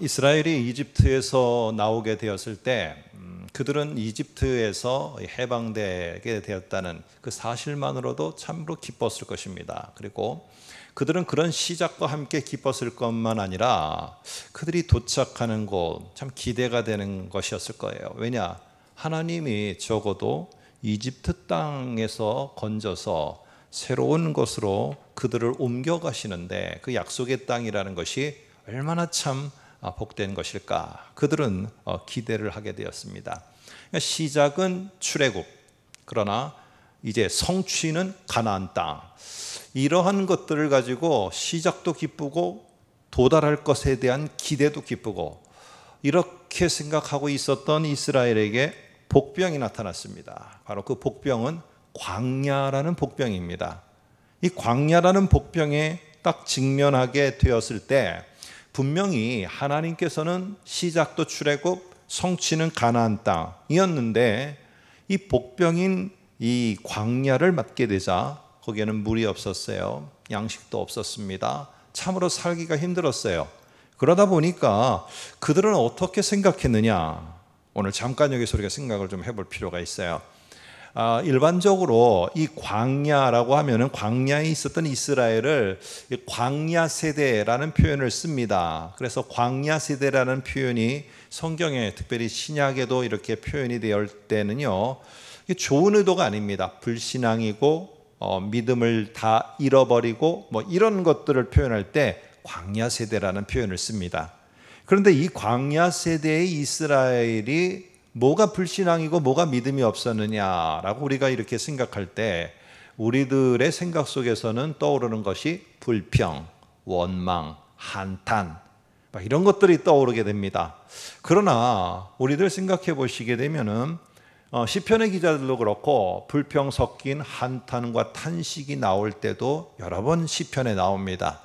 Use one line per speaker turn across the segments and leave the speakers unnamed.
이스라엘이 이집트에서 나오게 되었을 때 그들은 이집트에서 해방되게 되었다는 그 사실만으로도 참으로 기뻤을 것입니다. 그리고 그들은 그런 시작과 함께 기뻤을 것만 아니라 그들이 도착하는 곳 참 기대가 되는 것이었을 거예요. 왜냐? 하나님이 적어도 이집트 땅에서 건져서 새로운 곳으로 그들을 옮겨가시는데 그 약속의 땅이라는 것이 얼마나 참 복된 것일까? 그들은 기대를 하게 되었습니다. 시작은 출애굽, 그러나 이제 성취는 가나안 땅. 이러한 것들을 가지고 시작도 기쁘고 도달할 것에 대한 기대도 기쁘고 이렇게 생각하고 있었던 이스라엘에게 복병이 나타났습니다. 바로 그 복병은 광야라는 복병입니다. 이 광야라는 복병에 딱 직면하게 되었을 때 분명히 하나님께서는 시작도 출애굽, 성취는 가나안 땅이었는데 이 복병인 이 광야를 맞게 되자 거기에는 물이 없었어요. 양식도 없었습니다. 참으로 살기가 힘들었어요. 그러다 보니까 그들은 어떻게 생각했느냐? 오늘 잠깐 여기서 우리가 생각을 좀 해볼 필요가 있어요. 일반적으로 이 광야라고 하면은 광야에 있었던 이스라엘을 광야 세대라는 표현을 씁니다. 그래서 광야 세대라는 표현이 성경에 특별히 신약에도 이렇게 표현이 되어 때는요, 이게 좋은 의도가 아닙니다. 불신앙이고 믿음을 다 잃어버리고 뭐 이런 것들을 표현할 때 광야 세대라는 표현을 씁니다. 그런데 이 광야 세대의 이스라엘이 뭐가 불신앙이고 뭐가 믿음이 없었느냐라고 우리가 이렇게 생각할 때 우리들의 생각 속에서는 떠오르는 것이 불평, 원망, 한탄 막 이런 것들이 떠오르게 됩니다. 그러나 우리들 생각해 보시게 되면은 시편의 기자들도 그렇고 불평 섞인 한탄과 탄식이 나올 때도 여러 번 시편에 나옵니다.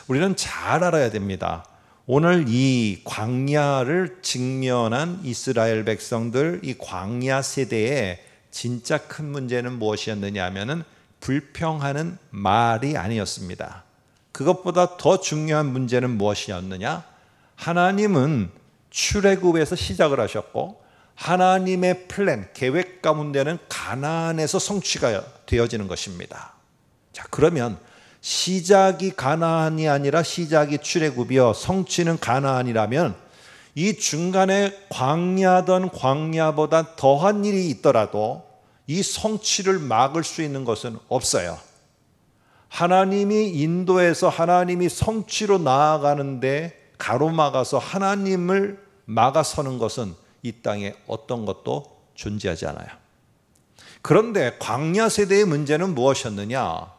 우리는 잘 알아야 됩니다. 오늘 이 광야를 직면한 이스라엘 백성들, 이 광야 세대의 진짜 큰 문제는 무엇이었느냐 하면은 불평하는 말이 아니었습니다. 그것보다 더 중요한 문제는 무엇이었느냐? 하나님은 출애굽에서 시작을 하셨고 하나님의 플랜, 계획 가운데는 가나안에서 성취가 되어지는 것입니다. 자, 그러면 시작이 가나안이 아니라 시작이 출애굽이요 성취는 가나안이라면 이 중간에 광야던 광야보다 더한 일이 있더라도 이 성취를 막을 수 있는 것은 없어요. 하나님이 인도해서 하나님이 성취로 나아가는데 가로막아서 하나님을 막아서는 것은 이 땅에 어떤 것도 존재하지 않아요. 그런데 광야 세대의 문제는 무엇이었느냐?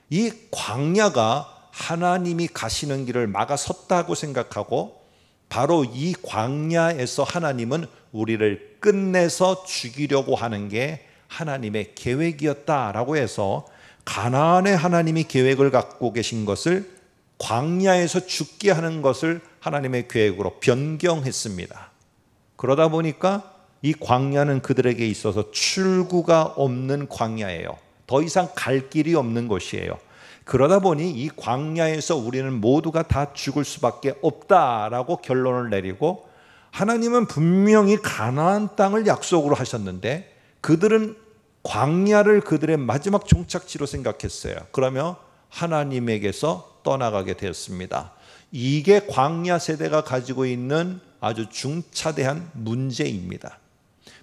이 광야가 하나님이 가시는 길을 막아섰다고 생각하고 바로 이 광야에서 하나님은 우리를 끝내서 죽이려고 하는 게 하나님의 계획이었다라고 해서 가나안에 하나님이 계획을 갖고 계신 것을 광야에서 죽게 하는 것을 하나님의 계획으로 변경했습니다. 그러다 보니까 이 광야는 그들에게 있어서 출구가 없는 광야예요. 더 이상 갈 길이 없는 곳이에요. 그러다 보니 이 광야에서 우리는 모두가 다 죽을 수밖에 없다라고 결론을 내리고 하나님은 분명히 가나안 땅을 약속으로 하셨는데 그들은 광야를 그들의 마지막 종착지로 생각했어요. 그러면 하나님에게서 떠나가게 되었습니다. 이게 광야 세대가 가지고 있는 아주 중차대한 문제입니다.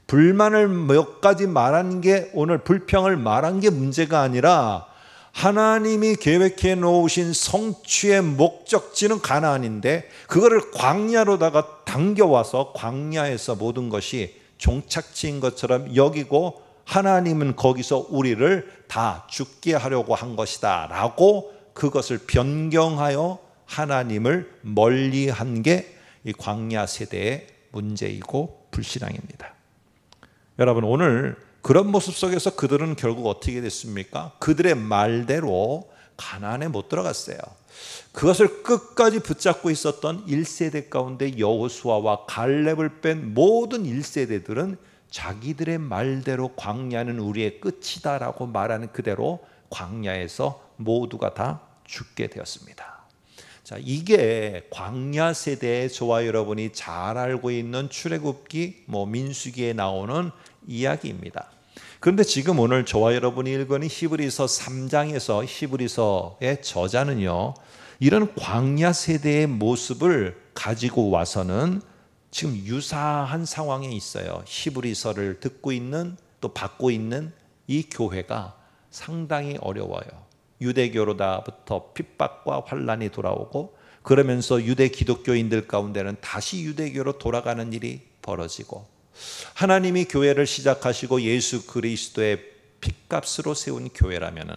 불만을 몇 가지 말한 게 오늘 불평을 말한 게 문제가 아니라 하나님이 계획해 놓으신 성취의 목적지는 가나안인데 그거를 광야로다가 당겨와서 광야에서 모든 것이 종착지인 것처럼 여기고 하나님은 거기서 우리를 다 죽게 하려고 한 것이다 라고 그것을 변경하여 하나님을 멀리한 게 이 광야 세대의 문제이고 불신앙입니다. 여러분, 오늘 그런 모습 속에서 그들은 결국 어떻게 됐습니까? 그들의 말대로 가나안에 못 들어갔어요. 그것을 끝까지 붙잡고 있었던 1세대 가운데 여호수아와 갈렙을 뺀 모든 1세대들은 자기들의 말대로 광야는 우리의 끝이다라고 말하는 그대로 광야에서 모두가 다 죽게 되었습니다. 자, 이게 광야 세대의 저와 여러분이 잘 알고 있는 출애굽기, 민수기에 나오는 이야기입니다. 그런데 지금 오늘 저와 여러분이 읽은 히브리서 3장에서 히브리서의 저자는요, 이런 광야 세대의 모습을 가지고 와서는 지금 유사한 상황에 있어요. 히브리서를 듣고 있는, 또 받고 있는 이 교회가 상당히 어려워요. 유대교로부터 핍박과 환란이 돌아오고, 그러면서 유대 기독교인들 가운데는 다시 유대교로 돌아가는 일이 벌어지고, 하나님이 교회를 시작하시고 예수 그리스도의 핏값으로 세운 교회라면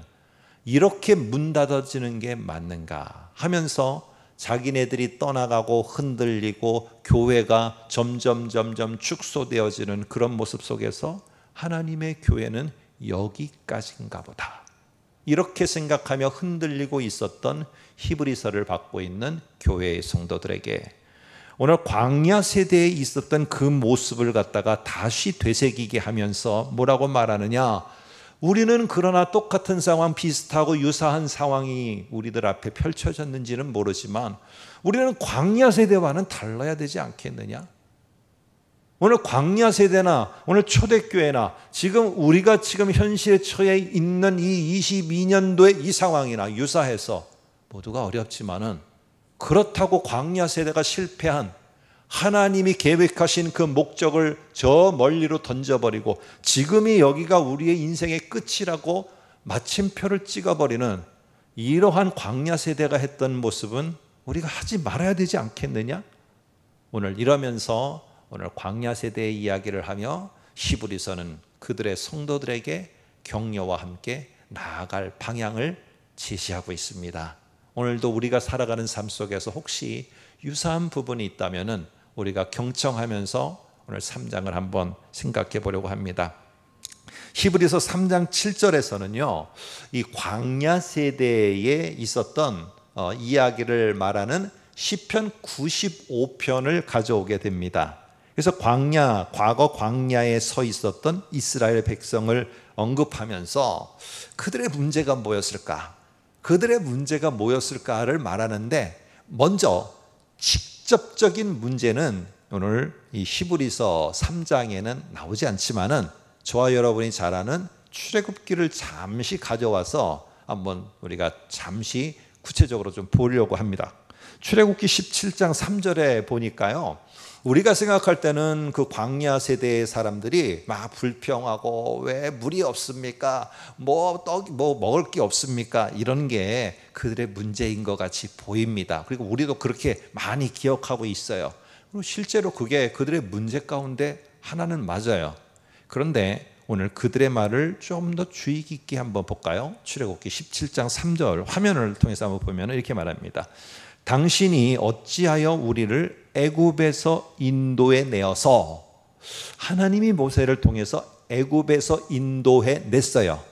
이렇게 문 닫아지는 게 맞는가 하면서 자기네들이 떠나가고 흔들리고 교회가 점점 축소되어지는 그런 모습 속에서 하나님의 교회는 여기까지인가 보다, 이렇게 생각하며 흔들리고 있었던 히브리서를 받고 있는 교회의 성도들에게 오늘 광야 세대에 있었던 그 모습을 갖다가 다시 되새기게 하면서 뭐라고 말하느냐, 우리는 그러나 똑같은 상황, 비슷하고 유사한 상황이 우리들 앞에 펼쳐졌는지는 모르지만 우리는 광야 세대와는 달라야 되지 않겠느냐. 오늘 광야 세대나 오늘 초대교회나 지금 우리가 지금 현실에 처해 있는 이 22년도의 이 상황이나 유사해서 모두가 어렵지만은, 그렇다고 광야 세대가 실패한, 하나님이 계획하신 그 목적을 저 멀리로 던져버리고 지금이 여기가 우리의 인생의 끝이라고 마침표를 찍어버리는 이러한 광야 세대가 했던 모습은 우리가 하지 말아야 되지 않겠느냐. 오늘 이러면서 오늘 광야 세대의 이야기를 하며 히브리서는 그들의 성도들에게 격려와 함께 나아갈 방향을 제시하고 있습니다. 오늘도 우리가 살아가는 삶 속에서 혹시 유사한 부분이 있다면 우리가 경청하면서 오늘 3장을 한번 생각해 보려고 합니다. 히브리서 3장 7절에서는요, 이 광야 세대에 있었던 이야기를 말하는 시편 95편을 가져오게 됩니다. 그래서 과거 광야에 서 있었던 이스라엘 백성을 언급하면서 그들의 문제가 뭐였을까? 그들의 문제가 뭐였을까를 말하는데, 먼저 직접적인 문제는 오늘 이 히브리서 3장에는 나오지 않지만은 저와 여러분이 잘 아는 출애굽기를 잠시 가져와서 한번 우리가 잠시 구체적으로 좀 보려고 합니다. 출애굽기 17장 3절에 보니까요, 우리가 생각할 때는 그 광야 세대의 사람들이 막 불평하고 왜 물이 없습니까? 뭐 먹을 게 없습니까? 이런 게 그들의 문제인 것 같이 보입니다. 그리고 우리도 그렇게 많이 기억하고 있어요. 그리고 실제로 그게 그들의 문제 가운데 하나는 맞아요. 그런데 오늘 그들의 말을 좀 더 주의 깊게 한번 볼까요? 출애굽기 17장 3절 화면을 통해서 한번 보면 이렇게 말합니다. 당신이 어찌하여 우리를 애굽에서 인도해 내어서, 하나님이 모세를 통해서 애굽에서 인도해 냈어요.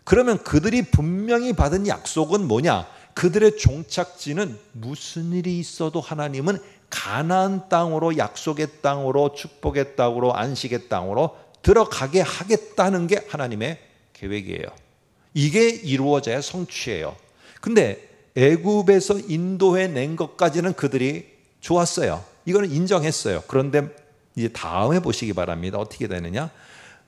그러면 그들이 분명히 받은 약속은 뭐냐? 그들의 종착지는 무슨 일이 있어도 하나님은 가나안 땅으로, 약속의 땅으로, 축복의 땅으로, 안식의 땅으로 들어가게 하겠다는 게 하나님의 계획이에요. 이게 이루어져야 성취예요. 근데 애굽에서 인도해 낸 것까지는 그들이 좋았어요. 이거는 인정했어요. 그런데 이제 다음에 보시기 바랍니다. 어떻게 되느냐?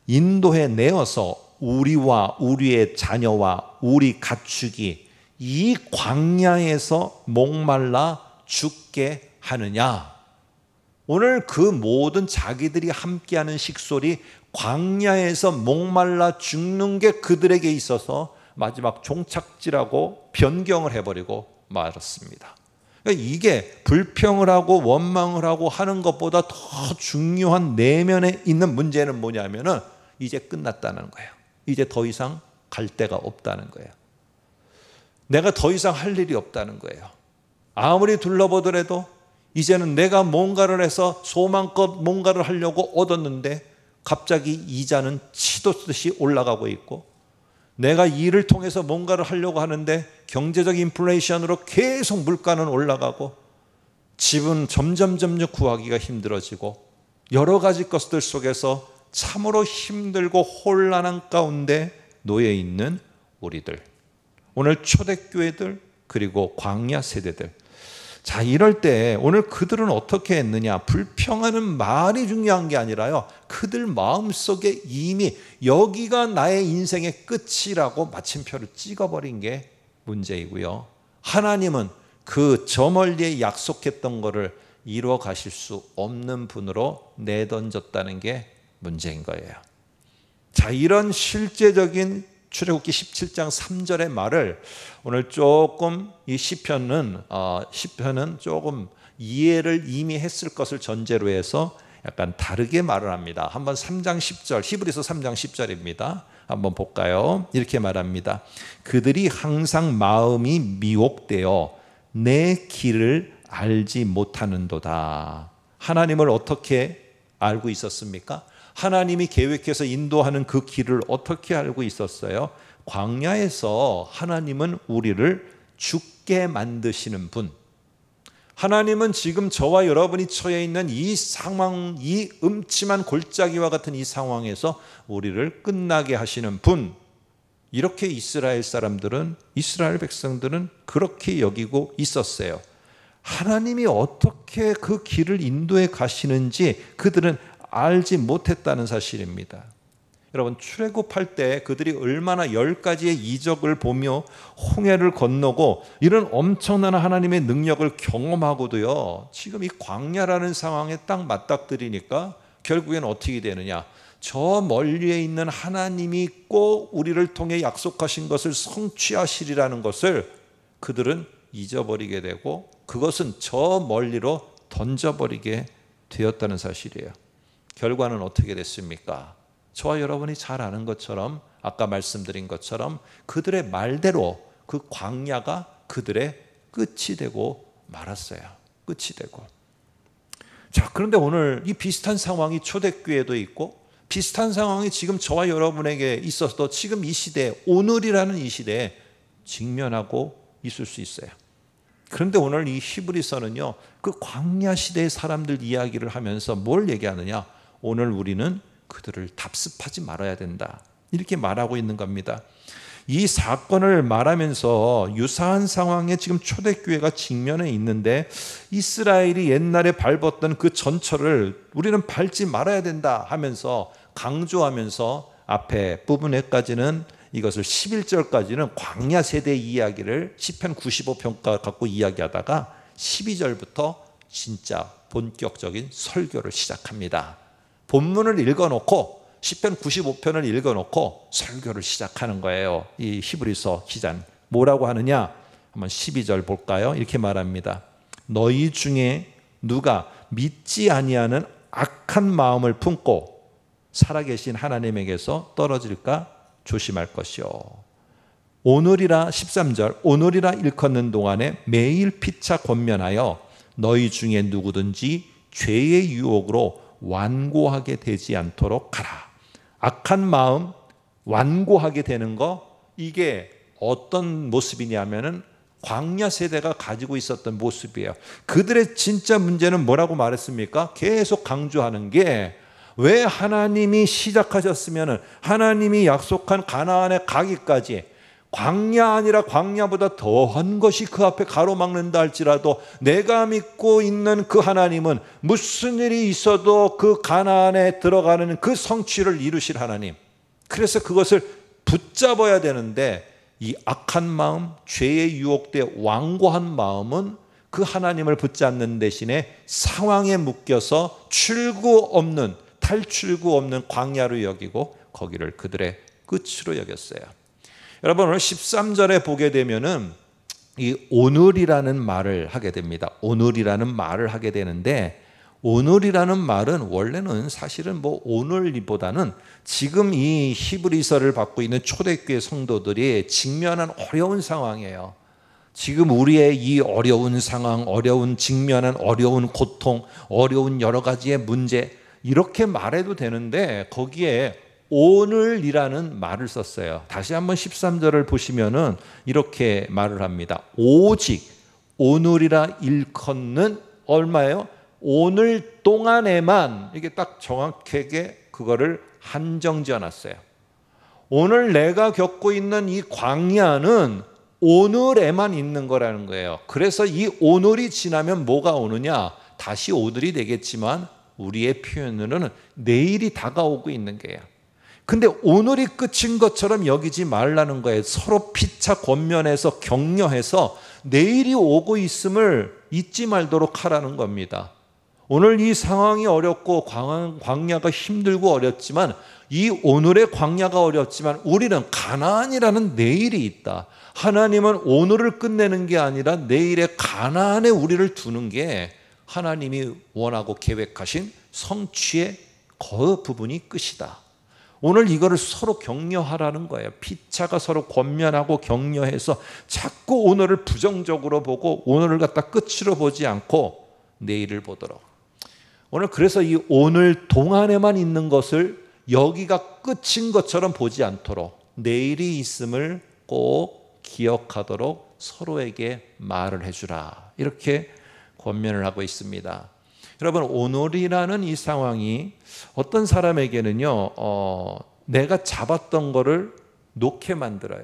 인도해 내어서 우리와 우리의 자녀와 우리 가축이 이 광야에서 목말라 죽게 하느냐? 오늘 그 모든 자기들이 함께하는 식솔이 광야에서 목말라 죽는 게 그들에게 있어서 마지막 종착지라고 변경을 해버리고 말았습니다. 그러니까 이게 불평을 하고 원망을 하고 하는 것보다 더 중요한 내면에 있는 문제는 뭐냐면은 이제 끝났다는 거예요. 이제 더 이상 갈 데가 없다는 거예요. 내가 더 이상 할 일이 없다는 거예요. 아무리 둘러보더라도 이제는 내가 뭔가를 해서 소망껏 뭔가를 하려고 얻었는데 갑자기 이자는 치솟듯이 올라가고 있고, 내가 일을 통해서 뭔가를 하려고 하는데 경제적 인플레이션으로 계속 물가는 올라가고, 집은 점점 구하기가 힘들어지고, 여러 가지 것들 속에서 참으로 힘들고 혼란한 가운데 놓여 있는 우리들, 오늘 초대교회들, 그리고 광야 세대들, 자, 이럴 때 오늘 그들은 어떻게 했느냐? 불평하는 말이 중요한 게 아니라요, 그들 마음속에 이미 여기가 나의 인생의 끝이라고 마침표를 찍어버린 게 문제이고요, 하나님은 그 저 멀리에 약속했던 것을 이루어 가실 수 없는 분으로 내던졌다는 게 문제인 거예요. 자, 이런 실제적인 출애굽기 17장 3절의 말을 오늘 조금 이 시편은 조금 이해를 이미 했을 것을 전제로 해서 약간 다르게 말을 합니다. 한번 3장 10절, 히브리서 3장 10절입니다. 한번 볼까요? 이렇게 말합니다. 그들이 항상 마음이 미혹되어 내 길을 알지 못하는도다. 하나님을 어떻게 알고 있었습니까? 하나님이 계획해서 인도하는 그 길을 어떻게 알고 있었어요? 광야에서 하나님은 우리를 죽게 만드시는 분, 하나님은 지금 저와 여러분이 처해 있는 이 상황, 이 음침한 골짜기와 같은 이 상황에서 우리를 끝나게 하시는 분, 이렇게 이스라엘 백성들은 그렇게 여기고 있었어요. 하나님이 어떻게 그 길을 인도해 가시는지 그들은 알지 못했다는 사실입니다. 여러분, 출애굽할 때 그들이 얼마나 10가지의 이적을 보며 홍해를 건너고 이런 엄청난 하나님의 능력을 경험하고도요, 지금 이 광야라는 상황에 딱 맞닥뜨리니까 결국엔 어떻게 되느냐? 저 멀리에 있는 하나님이 꼭 우리를 통해 약속하신 것을 성취하시리라는 것을 그들은 잊어버리게 되고, 그것은 저 멀리로 던져버리게 되었다는 사실이에요. 결과는 어떻게 됐습니까? 저와 여러분이 잘 아는 것처럼, 아까 말씀드린 것처럼 그들의 말대로 그 광야가 그들의 끝이 되고 말았어요. 끝이 되고. 자, 그런데 오늘 이 비슷한 상황이 초대교회도 있고 비슷한 상황이 지금 저와 여러분에게 있어서도 지금 이 시대에, 오늘이라는 이 시대에 직면하고 있을 수 있어요. 그런데 오늘 이 히브리서는요, 그 광야 시대의 사람들 이야기를 하면서 뭘 얘기하느냐? 오늘 우리는 그들을 답습하지 말아야 된다, 이렇게 말하고 있는 겁니다. 이 사건을 말하면서 유사한 상황에 지금 초대교회가 직면해 있는데, 이스라엘이 옛날에 밟았던 그 전철을 우리는 밟지 말아야 된다 하면서 강조하면서 앞에 부분에까지는, 이것을 11절까지는 광야 세대 이야기를 시편 95편과 갖고 이야기하다가 12절부터 진짜 본격적인 설교를 시작합니다. 본문을 읽어놓고 시편 95편을 읽어놓고 설교를 시작하는 거예요. 이 히브리서 기자는 뭐라고 하느냐? 한번 12절 볼까요? 이렇게 말합니다. 너희 중에 누가 믿지 아니하는 악한 마음을 품고 살아계신 하나님에게서 떨어질까 조심할 것이요. 오늘이라 13절, 오늘이라 일컫는 동안에 매일 피차 권면하여 너희 중에 누구든지 죄의 유혹으로 완고하게 되지 않도록 하라. 악한 마음, 완고하게 되는 거, 이게 어떤 모습이냐면은 광야 세대가 가지고 있었던 모습이에요. 그들의 진짜 문제는 뭐라고 말했습니까? 계속 강조하는 게, 왜 하나님이 시작하셨으면 하나님이 약속한 가나안에 가기까지 광야 아니라 광야보다 더한 것이 그 앞에 가로막는다 할지라도 내가 믿고 있는 그 하나님은 무슨 일이 있어도 그 가나안에 들어가는 그 성취를 이루실 하나님, 그래서 그것을 붙잡아야 되는데, 이 악한 마음, 죄의 유혹돼 완고한 마음은 그 하나님을 붙잡는 대신에 상황에 묶여서 탈출구 없는 광야로 여기고 거기를 그들의 끝으로 여겼어요. 여러분, 오늘 13절에 보게 되면은 이 오늘이라는 말을 하게 됩니다. 오늘이라는 말을 하게 되는데, 오늘이라는 말은 원래는 사실은 오늘보다는 지금 이 히브리서를 받고 있는 초대교회 성도들이 직면한 어려운 상황이에요. 지금 우리의 이 어려운 상황, 직면한 어려운 고통, 어려운 여러 가지의 문제, 이렇게 말해도 되는데 거기에 오늘이라는 말을 썼어요. 다시 한번 13절을 보시면은 이렇게 말을 합니다. 오직 오늘이라 일컫는 얼마예요? 오늘 동안에만, 이게 딱 정확하게 그거를 한정 지어놨어요. 오늘 내가 겪고 있는 이 광야는 오늘에만 있는 거라는 거예요. 그래서 이 오늘이 지나면 뭐가 오느냐? 다시 오늘이 되겠지만 우리의 표현으로는 내일이 다가오고 있는 거예요. 근데 오늘이 끝인 것처럼 여기지 말라는 거예요. 서로 피차 권면해서 격려해서 내일이 오고 있음을 잊지 말도록 하라는 겁니다. 오늘 이 상황이 어렵고 광야가 힘들고 어렵지만, 이 오늘의 광야가 어렵지만 우리는 가나안이라는 내일이 있다. 하나님은 오늘을 끝내는 게 아니라 내일의 가나안에 우리를 두는 게 하나님이 원하고 계획하신 성취의 그 부분이 끝이다. 오늘 이거를 서로 격려하라는 거예요. 피차가 서로 권면하고 격려해서 자꾸 오늘을 부정적으로 보고 오늘을 갖다 끝으로 보지 않고 내일을 보도록. 오늘 그래서 이 오늘 동안에만 있는 것을 여기가 끝인 것처럼 보지 않도록 내일이 있음을 꼭 기억하도록 서로에게 말을 해주라. 이렇게 권면을 하고 있습니다. 여러분, 오늘이라는 이 상황이 어떤 사람에게는요, 내가 잡았던 거를 놓게 만들어요.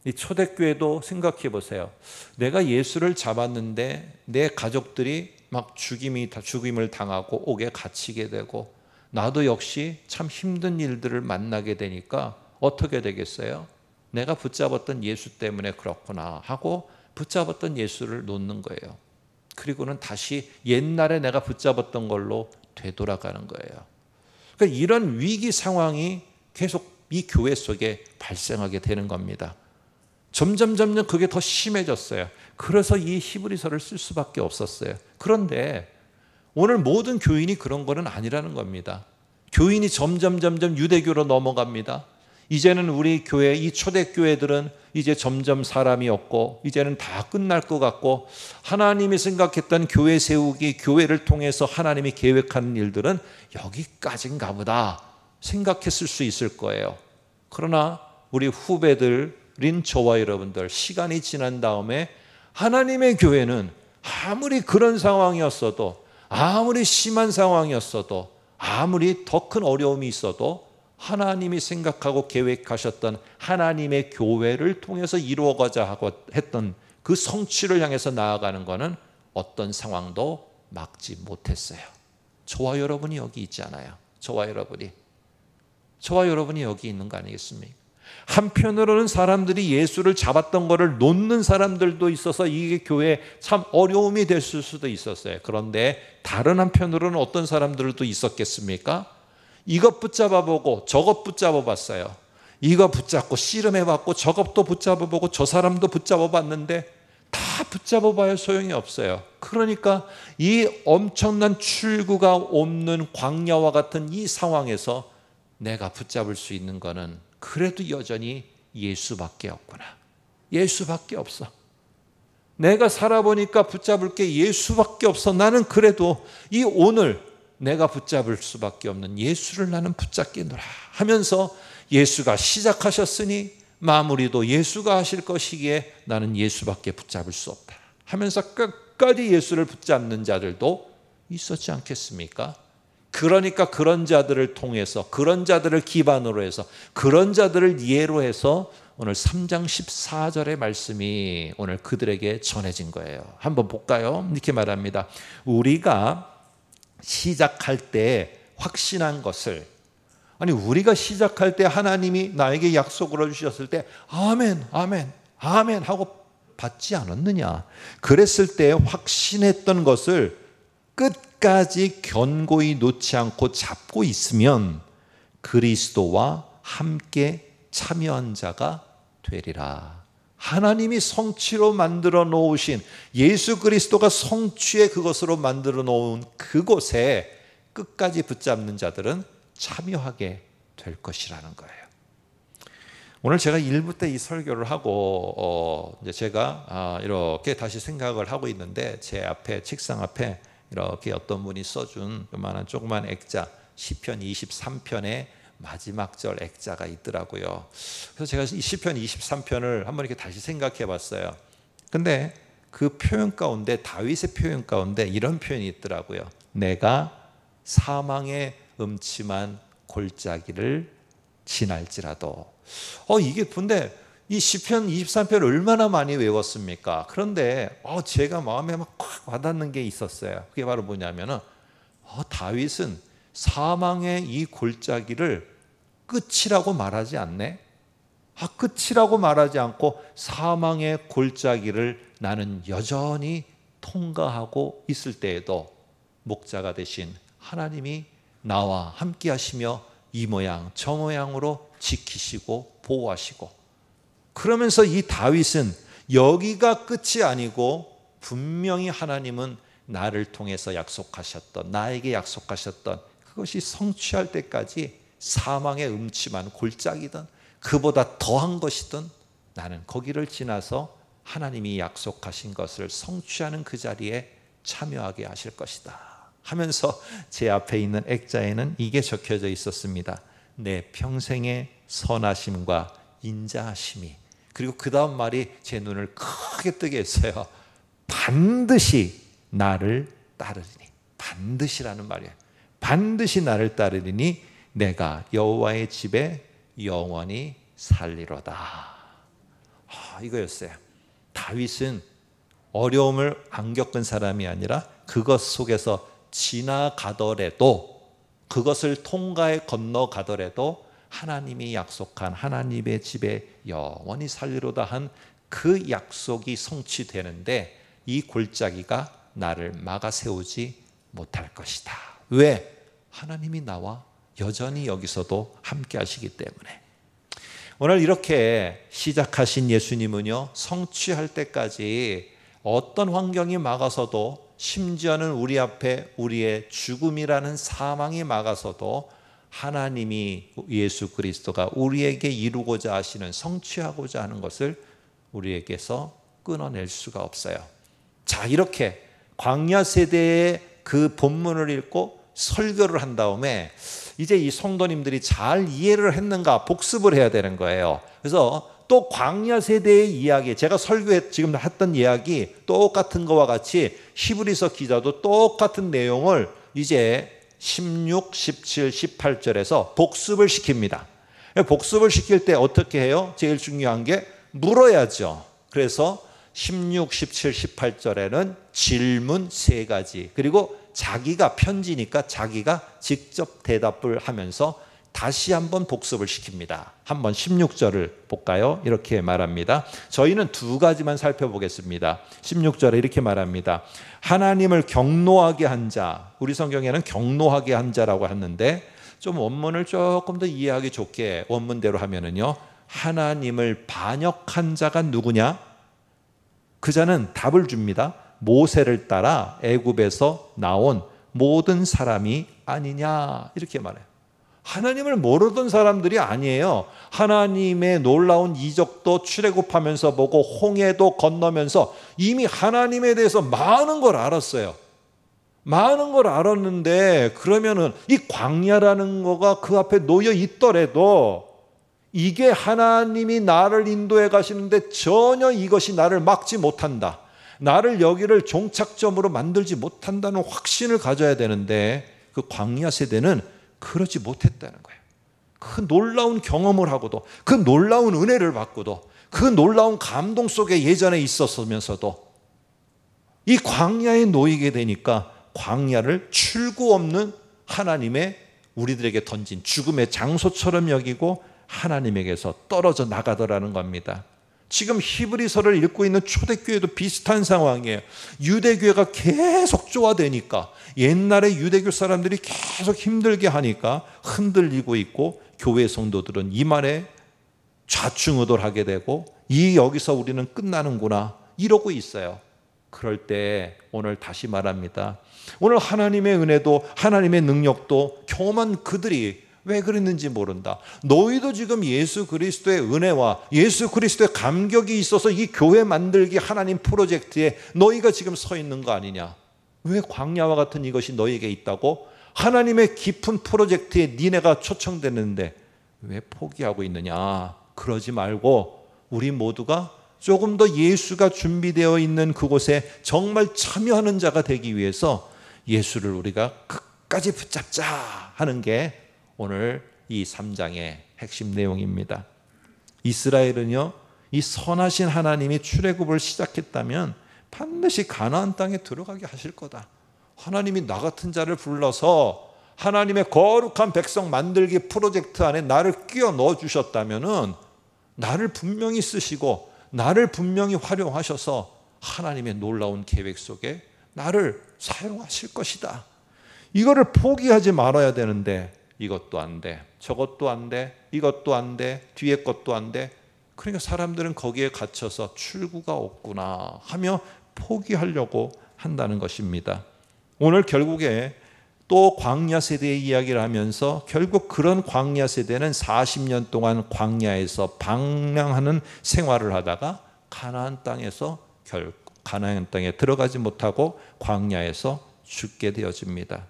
이 초대교회도 생각해 보세요. 내가 예수를 잡았는데 내 가족들이 막 죽임을 당하고 옥에 갇히게 되고, 나도 역시 참 힘든 일들을 만나게 되니까 어떻게 되겠어요? 내가 붙잡았던 예수 때문에 그렇구나 하고 붙잡았던 예수를 놓는 거예요. 그리고는 다시 옛날에 내가 붙잡았던 걸로 되돌아가는 거예요. 그러니까 이런 위기 상황이 계속 이 교회 속에 발생하게 되는 겁니다. 점점 그게 더 심해졌어요. 그래서 이 히브리서를 쓸 수밖에 없었어요. 그런데 오늘 모든 교인이 그런 거는 아니라는 겁니다. 교인이 점점 유대교로 넘어갑니다. 이제는 우리 교회, 이 초대교회들은 이제 점점 사람이 없고 이제는 다 끝날 것 같고, 하나님이 생각했던 교회 세우기, 교회를 통해서 하나님이 계획하는 일들은 여기까지인가 보다 생각했을 수 있을 거예요. 그러나 우리 후배들인 저와 여러분들, 시간이 지난 다음에 하나님의 교회는 아무리 그런 상황이었어도, 아무리 심한 상황이었어도, 아무리 더 큰 어려움이 있어도 하나님이 생각하고 계획하셨던 하나님의 교회를 통해서 이루어가자 하고 했던 그 성취를 향해서 나아가는 것은 어떤 상황도 막지 못했어요. 저와 여러분이 여기 있잖아요. 저와 여러분이 여기 있는 거 아니겠습니까? 한편으로는 사람들이 예수를 잡았던 것을 놓는 사람들도 있어서 이게 교회에 참 어려움이 됐을 수도 있었어요. 그런데 다른 한편으로는 어떤 사람들도 있었겠습니까? 이것 붙잡아보고 저것 붙잡아봤어요. 이거 붙잡고 씨름해봤고 저것도 붙잡아보고 저 사람도 붙잡아봤는데 다 붙잡아봐야 소용이 없어요. 그러니까 이 엄청난 출구가 없는 광야와 같은 이 상황에서 내가 붙잡을 수 있는 거는 그래도 여전히 예수밖에 없구나. 예수밖에 없어. 내가 살아보니까 붙잡을 게 예수밖에 없어. 나는 그래도 이 오늘 내가 붙잡을 수밖에 없는 예수를 나는 붙잡겠노라 하면서, 예수가 시작하셨으니 마무리도 예수가 하실 것이기에 나는 예수밖에 붙잡을 수 없다 하면서 끝까지 예수를 붙잡는 자들도 있었지 않겠습니까? 그러니까 그런 자들을 통해서, 그런 자들을 기반으로 해서, 그런 자들을 예로 해서 오늘 3장 14절의 말씀이 오늘 그들에게 전해진 거예요. 한번 볼까요? 이렇게 말합니다. 우리가 시작할 때 확신한 것을, 아니 우리가 시작할 때 하나님이 나에게 약속을 주셨을 때 아멘 아멘 아멘 하고 받지 않았느냐? 그랬을 때 확신했던 것을 끝까지 견고히 놓지 않고 잡고 있으면 그리스도와 함께 참여한 자가 되리라. 하나님이 성취로 만들어 놓으신, 예수 그리스도가 성취의 그것으로 만들어 놓은 그곳에 끝까지 붙잡는 자들은 참여하게 될 것이라는 거예요. 오늘 제가 1부 때 이 설교를 하고 이제 제가 이렇게 다시 생각을 하고 있는데, 제 앞에, 책상 앞에 이렇게 어떤 분이 써준 요만한 조그만 액자, 시편 23편의 마지막 절 액자가 있더라고요. 그래서 제가 이 시편 23편을 한번 이렇게 다시 생각해 봤어요. 근데 그 표현 가운데, 다윗의 표현 가운데 이런 표현이 있더라고요. 내가 사망의 음침한 골짜기를 지날지라도. 이게 근데 이 시편 23편 얼마나 많이 외웠습니까? 그런데 제가 마음에 막 콱 와닿는 게 있었어요. 그게 바로 뭐냐면은 다윗은 사망의 이 골짜기를 끝이라고 말하지 않네? 끝이라고 말하지 않고 사망의 골짜기를 나는 여전히 통과하고 있을 때에도 목자가 되신 하나님이 나와 함께 하시며 이 모양 저 모양으로 지키시고 보호하시고, 그러면서 이 다윗은 여기가 끝이 아니고 분명히 하나님은 나를 통해서 약속하셨던, 나에게 약속하셨던 그것이 성취할 때까지 사망의 음침한 골짜기든 그보다 더한 것이든 나는 거기를 지나서 하나님이 약속하신 것을 성취하는 그 자리에 참여하게 하실 것이다 하면서 제 앞에 있는 액자에는 이게 적혀져 있었습니다. 내 평생의 선하심과 인자하심이. 그리고 그 다음 말이 제 눈을 크게 뜨게 했어요. 반드시 나를 따르리니. 반드시라는 말이에요. 반드시 나를 따르리니 내가 여호와의 집에 영원히 살리로다. 이거였어요. 다윗은 어려움을 안 겪은 사람이 아니라 그것 속에서 지나가더라도, 그것을 통과해 건너가더라도 하나님이 약속한 하나님의 집에 영원히 살리로다 한 그 약속이 성취되는데 이 골짜기가 나를 막아 세우지 못할 것이다. 왜? 하나님이 나와 여전히 여기서도 함께 하시기 때문에. 오늘 이렇게 시작하신 예수님은요, 성취할 때까지 어떤 환경이 막아서도, 심지어는 우리 앞에 우리의 죽음이라는 사망이 막아서도 하나님이, 예수 그리스도가 우리에게 이루고자 하시는, 성취하고자 하는 것을 우리에게서 끊어낼 수가 없어요. 자, 이렇게 광야 세대의 그 본문을 읽고 설교를 한 다음에 이제 이 성도님들이 잘 이해를 했는가 복습을 해야 되는 거예요. 그래서 또 광야 세대의 이야기, 제가 설교에 지금 했던 이야기 똑같은 거와 같이 히브리서 기자도 똑같은 내용을 이제 16, 17, 18절에서 복습을 시킵니다. 복습을 시킬 때 어떻게 해요? 제일 중요한 게 물어야죠. 그래서 16, 17, 18절에는 질문 3가지, 그리고 자기가 편지니까 자기가 직접 대답을 하면서 다시 한번 복습을 시킵니다. 한번 16절을 볼까요? 이렇게 말합니다. 저희는 2가지만 살펴보겠습니다. 16절에 이렇게 말합니다. 하나님을 경노하게 한 자, 우리 성경에는 경노하게 한 자라고 하는데 좀 원문을 조금 더 이해하기 좋게 원문대로 하면은요, 하나님을 반역한 자가 누구냐? 그 자는 답을 줍니다. 모세를 따라 애굽에서 나온 모든 사람이 아니냐, 이렇게 말해요. 하나님을 모르던 사람들이 아니에요. 하나님의 놀라운 이적도 출애굽하면서 보고 홍해도 건너면서 이미 하나님에 대해서 많은 걸 알았어요. 많은 걸 알았는데, 그러면은 이 광야라는 거가 그 앞에 놓여 있더라도 이게 하나님이 나를 인도해 가시는데 전혀 이것이 나를 막지 못한다, 나를 여기를 종착점으로 만들지 못한다는 확신을 가져야 되는데, 그 광야 세대는 그러지 못했다는 거예요. 그 놀라운 경험을 하고도, 그 놀라운 은혜를 받고도, 그 놀라운 감동 속에 예전에 있었으면서도 이 광야에 놓이게 되니까 광야를 출구 없는 하나님의 우리들에게 던진 죽음의 장소처럼 여기고 하나님에게서 떨어져 나가더라는 겁니다. 지금 히브리서를 읽고 있는 초대교회도 비슷한 상황이에요. 유대교회가 계속 쪼아대니까, 옛날에 유대교 사람들이 계속 힘들게 하니까 흔들리고 있고, 교회 성도들은 이 말에 좌충우돌하게 되고, 여기서 우리는 끝나는구나 이러고 있어요. 그럴 때 오늘 다시 말합니다. 오늘 하나님의 은혜도 하나님의 능력도 경험한 그들이 왜 그랬는지 모른다. 너희도 지금 예수 그리스도의 은혜와 예수 그리스도의 감격이 있어서 이 교회 만들기 하나님 프로젝트에 너희가 지금 서 있는 거 아니냐. 왜 광야와 같은 이것이 너희에게 있다고? 하나님의 깊은 프로젝트에 니네가 초청됐는데 왜 포기하고 있느냐. 그러지 말고 우리 모두가 조금 더 예수가 준비되어 있는 그곳에 정말 참여하는 자가 되기 위해서 예수를 우리가 끝까지 붙잡자 하는 게 오늘 이 3장의 핵심 내용입니다. 이스라엘은요, 이 선하신 하나님이 출애굽을 시작했다면 반드시 가나안 땅에 들어가게 하실 거다. 하나님이 나 같은 자를 불러서 하나님의 거룩한 백성 만들기 프로젝트 안에 나를 끼워 넣어 주셨다면은 나를 분명히 쓰시고 나를 분명히 활용하셔서 하나님의 놀라운 계획 속에 나를 사용하실 것이다. 이거를 포기하지 말아야 되는데 이것도 안 돼, 저것도 안 돼, 이것도 안 돼, 뒤에 것도 안 돼. 그러니까 사람들은 거기에 갇혀서 출구가 없구나 하며 포기하려고 한다는 것입니다. 오늘 결국에 또 광야 세대의 이야기를 하면서 결국 그런 광야 세대는 40년 동안 광야에서 방랑하는 생활을 하다가 가나안 땅에 들어가지 못하고 광야에서 죽게 되어집니다.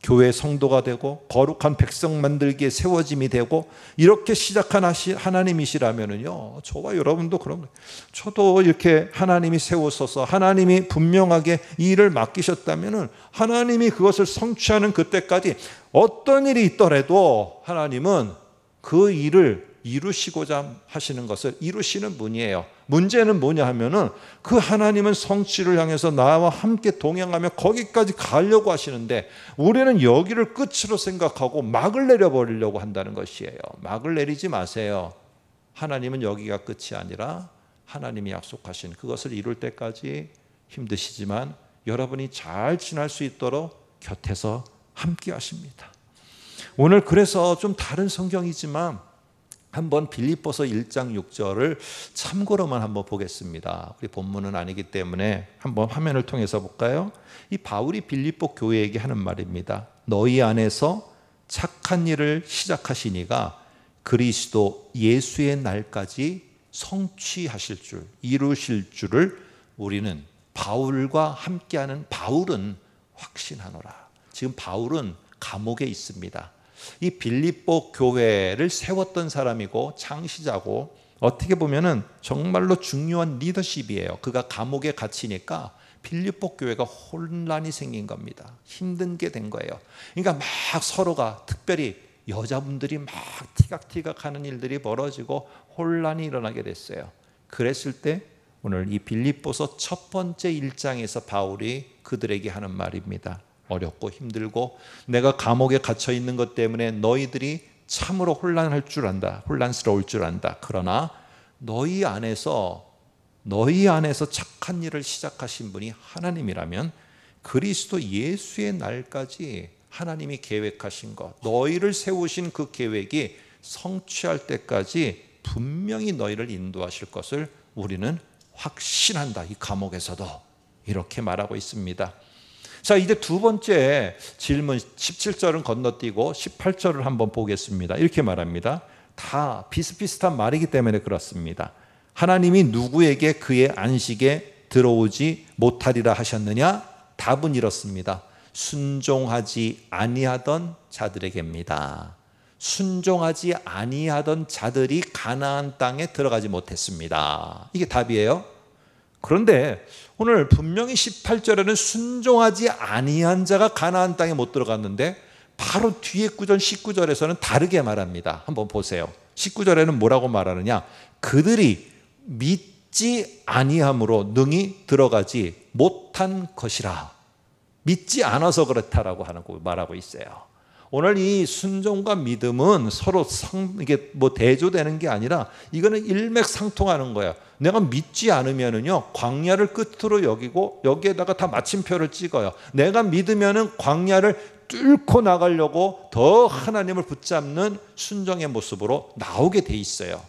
교회 성도가 되고 거룩한 백성 만들기에 세워짐이 되고 이렇게 시작한 하나님이시라면요, 저와 여러분도 그런 거예요. 저도 이렇게 하나님이 세우셔서 하나님이 분명하게 이 일을 맡기셨다면은 하나님이 그것을 성취하는 그때까지 어떤 일이 있더라도 하나님은 그 일을 이루시고자 하시는 것을 이루시는 분이에요. 문제는 뭐냐 하면은 그 하나님은 성취를 향해서 나와 함께 동행하며 거기까지 가려고 하시는데 우리는 여기를 끝으로 생각하고 막을 내려버리려고 한다는 것이에요. 막을 내리지 마세요. 하나님은 여기가 끝이 아니라 하나님이 약속하신 그것을 이룰 때까지 힘드시지만 여러분이 잘 지날 수 있도록 곁에서 함께 하십니다. 오늘 그래서 좀 다른 성경이지만 한번 빌립보서 1장 6절을 참고로만 한번 보겠습니다. 우리 본문은 아니기 때문에 한번 화면을 통해서 볼까요? 이 바울이 빌립보 교회에게 하는 말입니다. 너희 안에서 착한 일을 시작하시니가 그리스도 예수의 날까지 성취하실 줄, 이루실 줄을 우리는 바울과 함께하는 바울은 확신하노라. 지금 바울은 감옥에 있습니다. 이 빌립보 교회를 세웠던 사람이고 창시자고 어떻게 보면은 정말로 중요한 리더십이에요. 그가 감옥에 갇히니까 빌립보 교회가 혼란이 생긴 겁니다. 힘든 게 된 거예요. 그러니까 막 서로가 특별히 여자분들이 막 티각티각 하는 일들이 벌어지고 혼란이 일어나게 됐어요. 그랬을 때 오늘 이 빌립보서 첫 번째 1장에서 바울이 그들에게 하는 말입니다. 어렵고 힘들고 내가 감옥에 갇혀 있는 것 때문에 너희들이 참으로 혼란할 줄 안다. 혼란스러울 줄 안다. 그러나 너희 안에서 착한 일을 시작하신 분이 하나님이라면 그리스도 예수의 날까지 하나님이 계획하신 것, 너희를 세우신 그 계획이 성취할 때까지 분명히 너희를 인도하실 것을 우리는 확신한다. 이 감옥에서도 이렇게 말하고 있습니다. 자, 이제 두 번째 질문 17절은 건너뛰고 18절을 한번 보겠습니다. 이렇게 말합니다. 다 비슷비슷한 말이기 때문에 그렇습니다. 하나님이 누구에게 그의 안식에 들어오지 못하리라 하셨느냐? 답은 이렇습니다. 순종하지 아니하던 자들에게입니다. 순종하지 아니하던 자들이 가나안 땅에 들어가지 못했습니다. 이게 답이에요. 그런데 오늘 분명히 18절에는 순종하지 아니한 자가 가나안 땅에 못 들어갔는데 바로 뒤에 구절 19절에서는 다르게 말합니다. 한번 보세요. 19절에는 뭐라고 말하느냐? 그들이 믿지 아니함으로 능히 들어가지 못한 것이라. 믿지 않아서 그렇다라고 말하고 있어요. 오늘 이 순종과 믿음은 서로 이게 뭐 대조되는 게 아니라 이거는 일맥상통하는 거예요. 내가 믿지 않으면은요, 광야를 끝으로 여기고 여기에다가 다 마침표를 찍어요. 내가 믿으면은 광야를 뚫고 나가려고 더 하나님을 붙잡는 순종의 모습으로 나오게 돼 있어요.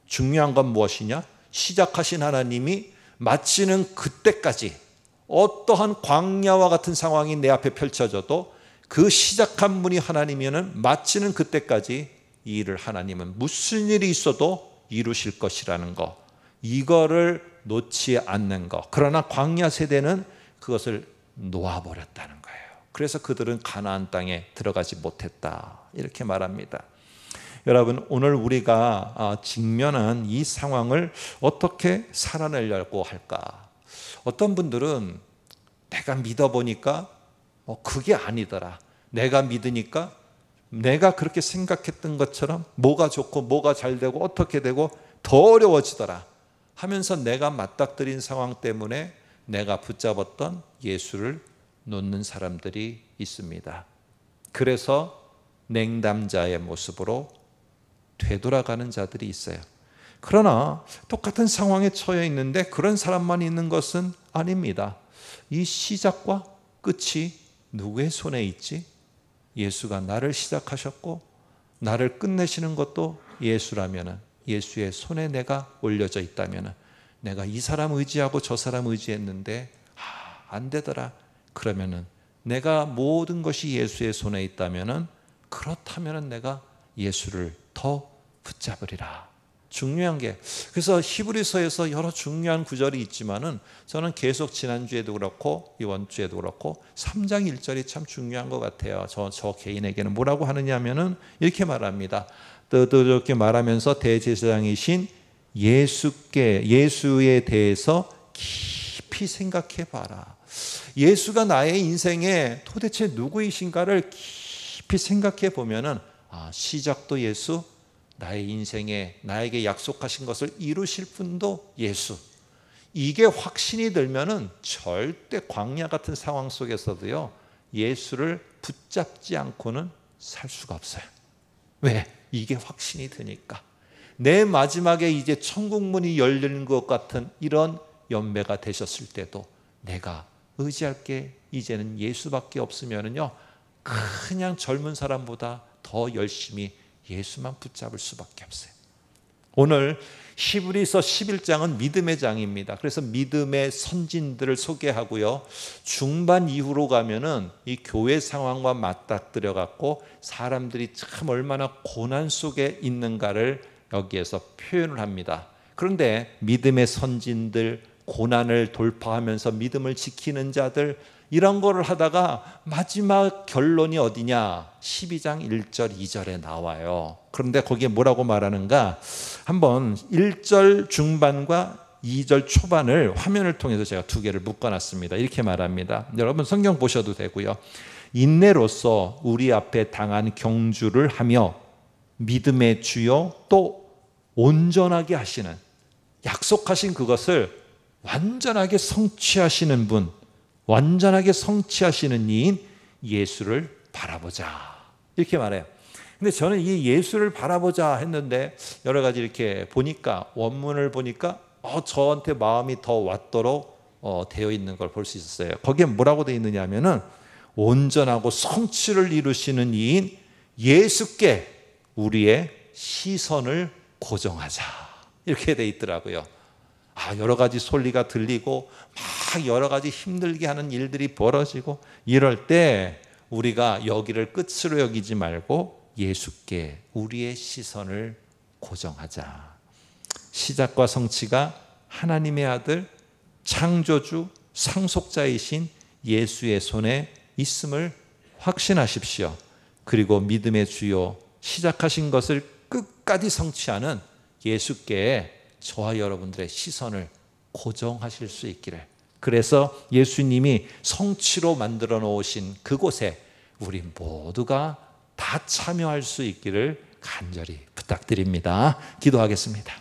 중요한 건 무엇이냐? 시작하신 하나님이 마치는 그때까지 어떠한 광야와 같은 상황이 내 앞에 펼쳐져도 그 시작한 분이 하나님이면 마치는 그때까지 이 일을 하나님은 무슨 일이 있어도 이루실 것이라는 거, 이거를 놓지 않는 거. 그러나 광야 세대는 그것을 놓아버렸다는 거예요. 그래서 그들은 가나안 땅에 들어가지 못했다. 이렇게 말합니다. 여러분, 오늘 우리가 직면한 이 상황을 어떻게 살아내려고 할까? 어떤 분들은 내가 믿어보니까 그게 아니더라. 내가 믿으니까 내가 그렇게 생각했던 것처럼 뭐가 좋고 뭐가 잘 되고 어떻게 되고 더 어려워지더라 하면서 내가 맞닥뜨린 상황 때문에 내가 붙잡았던 예수를 놓는 사람들이 있습니다. 그래서 냉담자의 모습으로 되돌아가는 자들이 있어요. 그러나 똑같은 상황에 처해 있는데 그런 사람만 있는 것은 아닙니다. 이 시작과 끝이 누구의 손에 있지? 예수가 나를 시작하셨고 나를 끝내시는 것도 예수라면, 예수의 손에 내가 올려져 있다면, 내가 이 사람 의지하고 저 사람 의지했는데 안 되더라 그러면은 내가 모든 것이 예수의 손에 있다면, 그렇다면 내가 예수를 더 붙잡으리라. 중요한 게, 그래서 히브리서에서 여러 중요한 구절이 있지만은 저는 계속 지난주에도 그렇고 이번 주에도 그렇고 3장 1절이 참 중요한 것 같아요. 저 개인에게는 뭐라고 하느냐 하면은 이렇게 말합니다. 또 이렇게 말하면서 대제사장이신 예수에 대해서 깊이 생각해 봐라. 예수가 나의 인생에 도대체 누구이신가를 깊이 생각해 보면은 시작도 예수, 나의 인생에 나에게 약속하신 것을 이루실 분도 예수. 이게 확신이 들면은 절대 광야 같은 상황 속에서도요 예수를 붙잡지 않고는 살 수가 없어요. 왜? 이게 확신이 드니까. 내 마지막에 이제 천국 문이 열리는 것 같은 이런 연배가 되셨을 때도 내가 의지할 게 이제는 예수밖에 없으면은요 그냥 젊은 사람보다 더 열심히 예수만 붙잡을 수밖에 없어요. 오늘 히브리서 11장은 믿음의 장입니다. 그래서 믿음의 선진들을 소개하고요, 중반 이후로 가면은 이 교회 상황과 맞닥뜨려 갖고 사람들이 참 얼마나 고난 속에 있는가를 여기에서 표현을 합니다. 그런데 믿음의 선진들, 고난을 돌파하면서 믿음을 지키는 자들, 이런 거를 하다가 마지막 결론이 어디냐? 12장 1절 2절에 나와요. 그런데 거기에 뭐라고 말하는가? 한번 1절 중반과 2절 초반을 화면을 통해서 제가 두 개를 묶어놨습니다. 이렇게 말합니다. 여러분 성경 보셔도 되고요. 인내로서 우리 앞에 당한 경주를 하며 믿음의 주요 또 온전하게 하시는, 약속하신 그것을 완전하게 성취하시는 분, 완전하게 성취하시는 이인 예수를 바라보자, 이렇게 말해요. 근데 저는 이 예수를 바라보자 했는데 여러 가지 이렇게 보니까, 원문을 보니까 저한테 마음이 더 왔도록 되어 있는 걸 볼 수 있었어요. 거기에 뭐라고 되어 있느냐 하면은 온전하고 성취를 이루시는 이인 예수께 우리의 시선을 고정하자, 이렇게 되어 있더라고요. 여러 가지 소리가 들리고 막 여러 가지 힘들게 하는 일들이 벌어지고 이럴 때 우리가 여기를 끝으로 여기지 말고 예수께 우리의 시선을 고정하자. 시작과 성취가 하나님의 아들, 창조주, 상속자이신 예수의 손에 있음을 확신하십시오. 그리고 믿음의 주요, 시작하신 것을 끝까지 성취하는 예수께 저와 여러분들의 시선을 고정하실 수 있기를, 그래서 예수님이 성취로 만들어 놓으신 그곳에 우리 모두가 다 참여할 수 있기를 간절히 부탁드립니다. 기도하겠습니다.